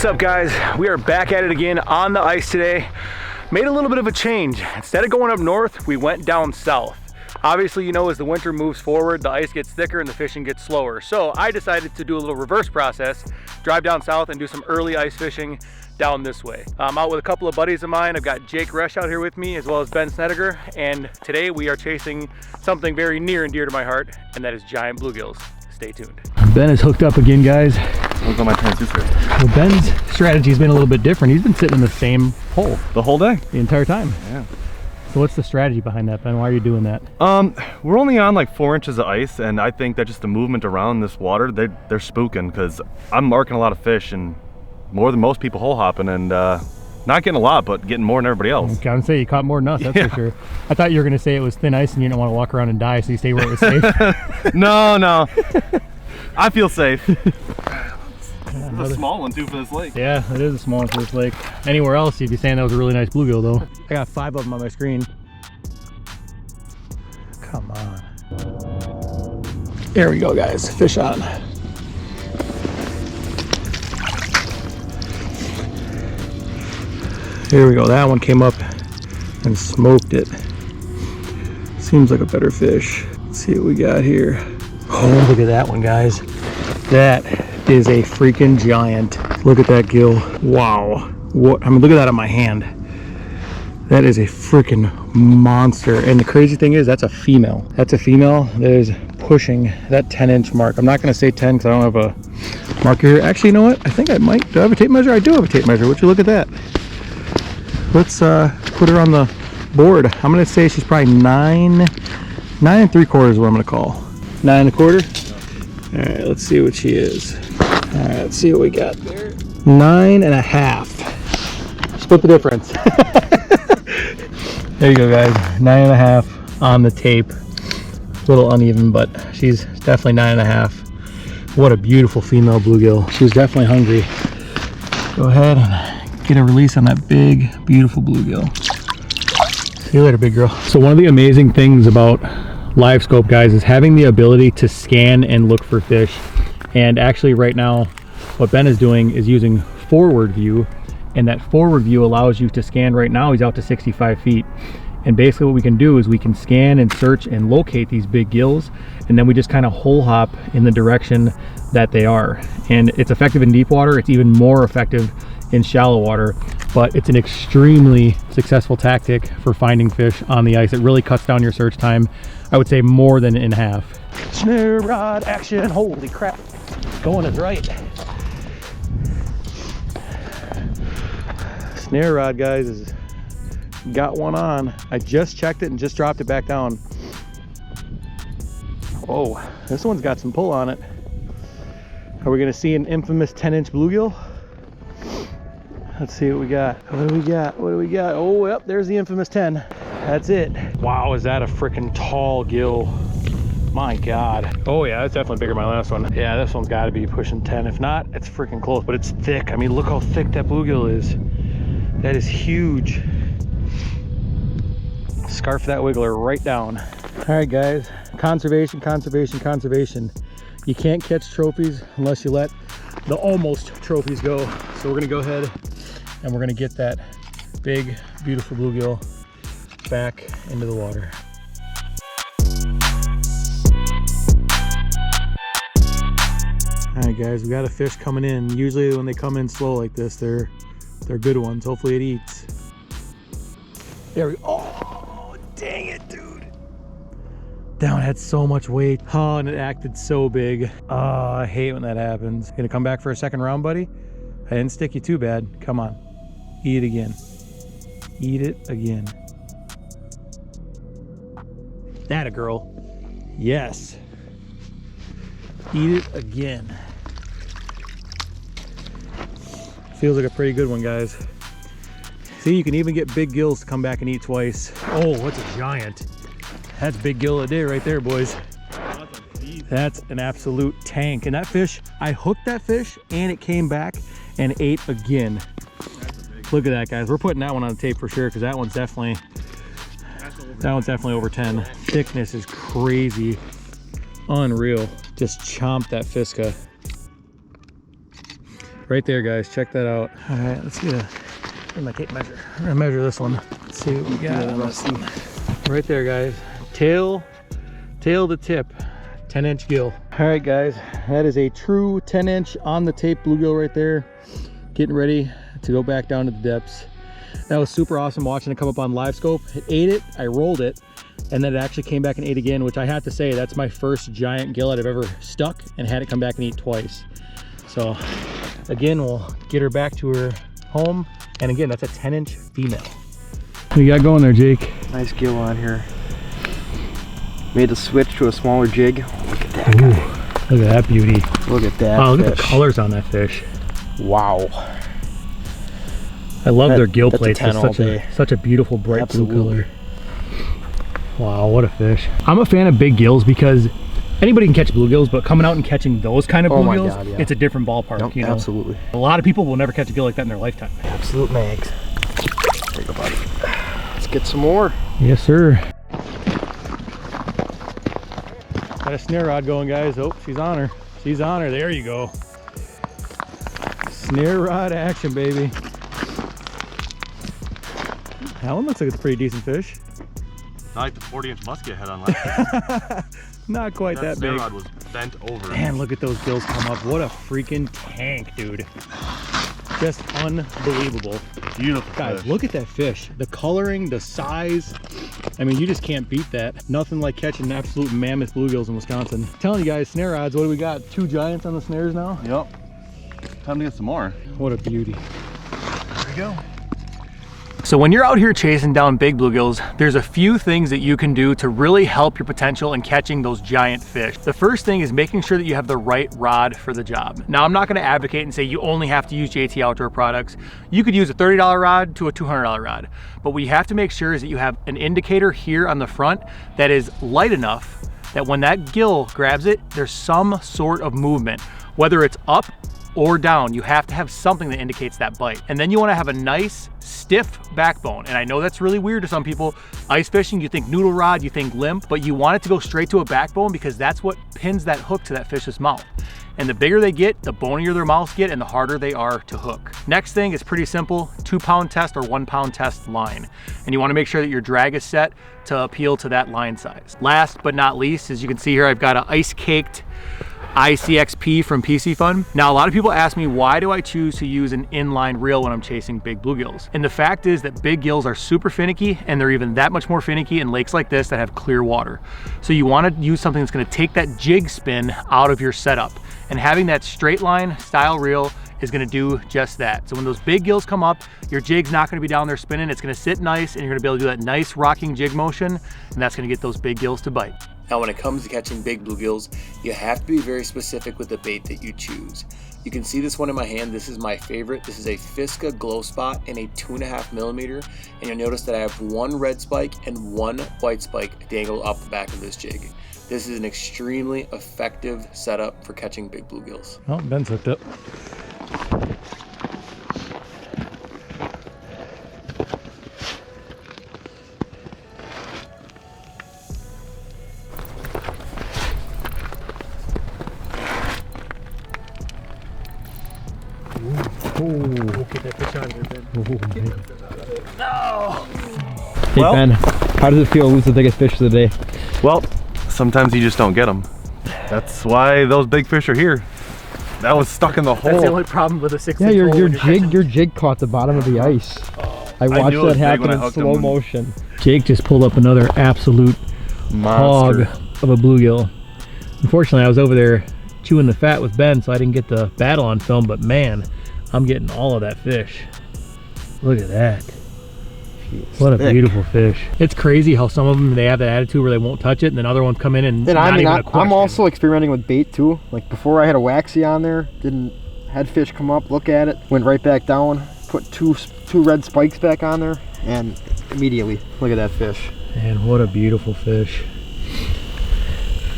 What's up, guys? We are back at it again on the ice today. Made a little bit of a change. Instead of going up north, we went down south. Obviously, you know, as the winter moves forward, the ice gets thicker and the fishing gets slower. So I decided to do a little reverse process, drive down south and do some early ice fishing down this way. I'm out with a couple of buddies of mine. I've got Jake Resch out here with me, as well as Ben Snedeker. And today we are chasing something very near and dear to my heart, and that is giant bluegills. Stay tuned. Ben is hooked up again, guys. Look at my transducer. Well, Ben's strategy has been a little bit different. He's been sitting in the same hole The whole day? the entire time. Yeah. So what's the strategy behind that, Ben? Why are you doing that? We're only on like 4 inches of ice, and I think that just the movement around this water, they're spooking, because I'm marking a lot of fish and more than most people hole hopping, and not getting a lot, but getting more than everybody else. I can say you caught more than us, that's for sure. I thought you were going to say it was thin ice and you didn't want to walk around and die, so you stay where it was safe. No. I feel safe. It's a small one too for this lake. Yeah, it is a small one for this lake. Anywhere else, you'd be saying that was a really nice bluegill, though. I got 5 of them on my screen. Come on. There we go, guys. Fish on. Here we go. That one came up and smoked it. Seems like a better fish. Let's see what we got here. Oh, look at that one, guys. That is a freaking giant. Look at that gill. Wow. What? I mean, look at that on my hand. That is a freaking monster. And the crazy thing is, that's a female. That's a female that is pushing that 10-inch mark. I'm not going to say 10 because I don't have a marker here. Actually, you know what? I think I might. Do I have a tape measure? I do have a tape measure. Would you look at that? Let's put her on the board. I'm going to say she's probably 9 3/4 is what I'm going to call. 9 1/4. All right, let's see what she is. All right, let's see what we got there. 9 1/2. Split the difference. There you go, guys. 9 1/2 on the tape. A little uneven, but she's definitely 9 1/2. What a beautiful female bluegill. She was definitely hungry. Go ahead and get a release on that big, beautiful bluegill. See you later, big girl. So one of the amazing things about live scope, guys, is having the ability to scan and look for fish. And actually right now what Ben is doing is using forward view, and that forward view allows you to scan. Right now he's out to 65 feet, and basically what we can do is we can scan and search and locate these big gills, and then we just kind of hole hop in the direction that they are. And it's effective in deep water. It's even more effective in shallow water, but it's an extremely successful tactic for finding fish on the ice. It really cuts down your search time, I would say, more than in half. Snare rod action. Holy crap, going is right. Snare rod, guys, is got one on. I just checked it and just dropped it back down. Oh, this one's got some pull on it. Are we gonna see an infamous 10-inch bluegill? Let's see what we got. What do we got? What do we got? Oh, yep, there's the infamous 10. That's it. Wow, is that a freaking tall gill? My God. Oh yeah, that's definitely bigger than my last one. Yeah, this one's got to be pushing 10. If not, it's freaking close, but it's thick. I mean, look how thick that bluegill is. That is huge. Scarf that wiggler right down. All right, guys. Conservation, conservation, conservation. You can't catch trophies unless you let the almost trophies go. So we're gonna go ahead and we're gonna get that big, beautiful bluegill back into the water. All right, guys, we got a fish coming in. Usually when they come in slow like this, they're good ones. Hopefully it eats. There we go. Oh, dang it, dude. That one had so much weight. Oh, and it acted so big. Oh, I hate when that happens. Gonna come back for a second round, buddy? I didn't stick you too bad. Come on, eat it again. Eat it again. That a girl. Yes. Eat it again. Feels like a pretty good one, guys. See, you can even get big gills to come back and eat twice. Oh, what's a giant? That's big gill of the day right there, boys. That's an absolute tank. And that fish, I hooked that fish and it came back and ate again. Look at that, guys. We're putting that one on the tape for sure, because that one's definitely over 10. Thickness is crazy. Unreal. Just chomped that Fisca. Right there, guys. Check that out. All right, let's get my tape measure. I'm gonna measure this one. Let's see what we got. Right there, guys. Tail to tip, 10-inch gill. All right, guys, that is a true 10-inch on the tape bluegill right there. Getting ready to go back down to the depths. That was super awesome watching it come up on live scope. It ate it, I rolled it, and then it actually came back and ate again, which I have to say, that's my first giant gillet I've ever stuck and had it come back and eat twice. So again, we'll get her back to her home. And again, that's a 10-inch female. What you got going there, Jake? Nice gill on here. Made a switch to a smaller jig. Look at that. Ooh, look at that beauty. Look at that. Oh, look fish. at the colors on that fish. Wow. I love their gill plates. It's such a beautiful bright Absolutely. blue color. Wow, what a fish. I'm a fan of big gills because anybody can catch bluegills, but coming out and catching those kind of bluegills, it's a different ballpark. Nope, you know? Absolutely. A lot of people will never catch a gill like that in their lifetime. Absolute mags. There you go, buddy. Let's get some more. Yes, sir. Got a snare rod going, guys. Oh, she's on her. She's on her. There you go. Snare rod action, baby. That one looks like it's a pretty decent fish. Not like the 40-inch musket head on last. Not quite that big. That rod was bent over. Man, look at those gills come up. What a freaking tank, dude. Just unbelievable. Beautiful Guys, fish. look at that fish. The coloring, the size. I mean, you just can't beat that. Nothing like catching absolute mammoth bluegills in Wisconsin. I'm telling you guys, snare rods, what do we got? 2 giants on the snares now? Yep. Time to get some more. What a beauty. There we go. So when you're out here chasing down big bluegills, there's a few things that you can do to really help your potential in catching those giant fish. The first thing is making sure that you have the right rod for the job. Now, I'm not gonna advocate and say you only have to use JT Outdoor products. You could use a $30 rod to a $200 rod. But what you have to make sure is that you have an indicator here on the front that is light enough that when that gill grabs it, there's some sort of movement. Whether it's up or down, you have to have something that indicates that bite. And then you wanna have a nice, stiff backbone. And I know that's really weird to some people. Ice fishing, you think noodle rod, you think limp, but you want it to go straight to a backbone because that's what pins that hook to that fish's mouth. And the bigger they get, the bonier their mouths get and the harder they are to hook. Next thing is pretty simple, 2-pound test or 1-pound test line. And you wanna make sure that your drag is set to appeal to that line size. Last but not least, as you can see here, I've got an ice-caked ICXP from Piscifun. Now, a lot of people ask me, why do I choose to use an inline reel when I'm chasing big bluegills? And the fact is that big gills are super finicky, and they're even that much more finicky in lakes like this that have clear water. So you wanna use something that's gonna take that jig spin out of your setup. And having that straight line style reel is gonna do just that. So when those big gills come up, your jig's not gonna be down there spinning, it's gonna sit nice, and you're gonna be able to do that nice rocking jig motion, and that's gonna get those big gills to bite. Now, when it comes to catching big bluegills, you have to be very specific with the bait that you choose. You can see this one in my hand. This is my favorite. This is a Fiska Glow Spot in a 2.5 millimeter, and you'll notice that I have 1 red spike and 1 white spike dangled off the back of this jig. This is an extremely effective setup for catching big bluegills. Oh, Ben's hooked up. Get that fish out of there, Ben. No! Hey, Well, Ben, how does it feel to lose the biggest fish of the day? Well, sometimes you just don't get them. That's why those big fish are here. That was stuck in the hole. That's the only problem with a 6-inch Yeah, hole your jig caught the bottom of the ice. I watched knew it that was big happen when I in hooked slow him. motion. Jake just pulled up another absolute Monster. hog of a bluegill. Unfortunately, I was over there chewing the fat with Ben, so I didn't get the battle on film, but man, I'm getting all of that fish. Look at that. What a beautiful fish. It's crazy how some of them, they have that attitude where they won't touch it, and then other ones come in and And not even a I'm question. also experimenting with bait too. Like before, I had a waxy on there, had fish come up, look at it, went right back down, put two red spikes back on there, and immediately, look at that fish. Man, what a beautiful fish.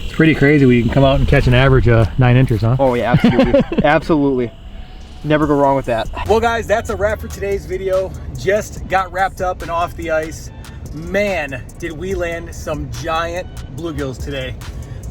It's pretty crazy when you can come out and catch an average 9 inches, huh? Oh yeah, absolutely. Absolutely. Never go wrong with that. Well guys, that's a wrap for today's video. Just got wrapped up and off the ice. Man, did we land some giant bluegills today.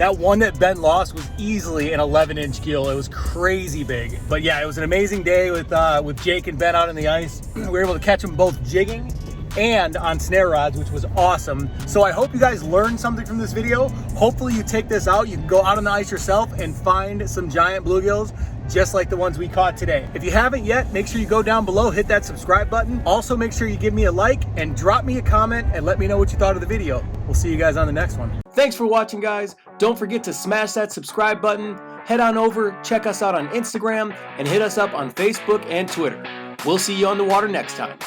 That one that Ben lost was easily an 11-inch gill. It was crazy big. But yeah, it was an amazing day with Jake and Ben out on the ice. We were able to catch them both jigging and on snare rods, which was awesome. So I hope you guys learned something from this video. Hopefully you take this out, you can go out on the ice yourself and find some giant bluegills just like the ones we caught today. If you haven't yet, make sure you go down below, hit that subscribe button. Also make sure you give me a like and drop me a comment and let me know what you thought of the video. We'll see you guys on the next one. Thanks for watching, guys. Don't forget to smash that subscribe button. Head on over, check us out on Instagram, and hit us up on Facebook and Twitter. We'll see you on the water next time.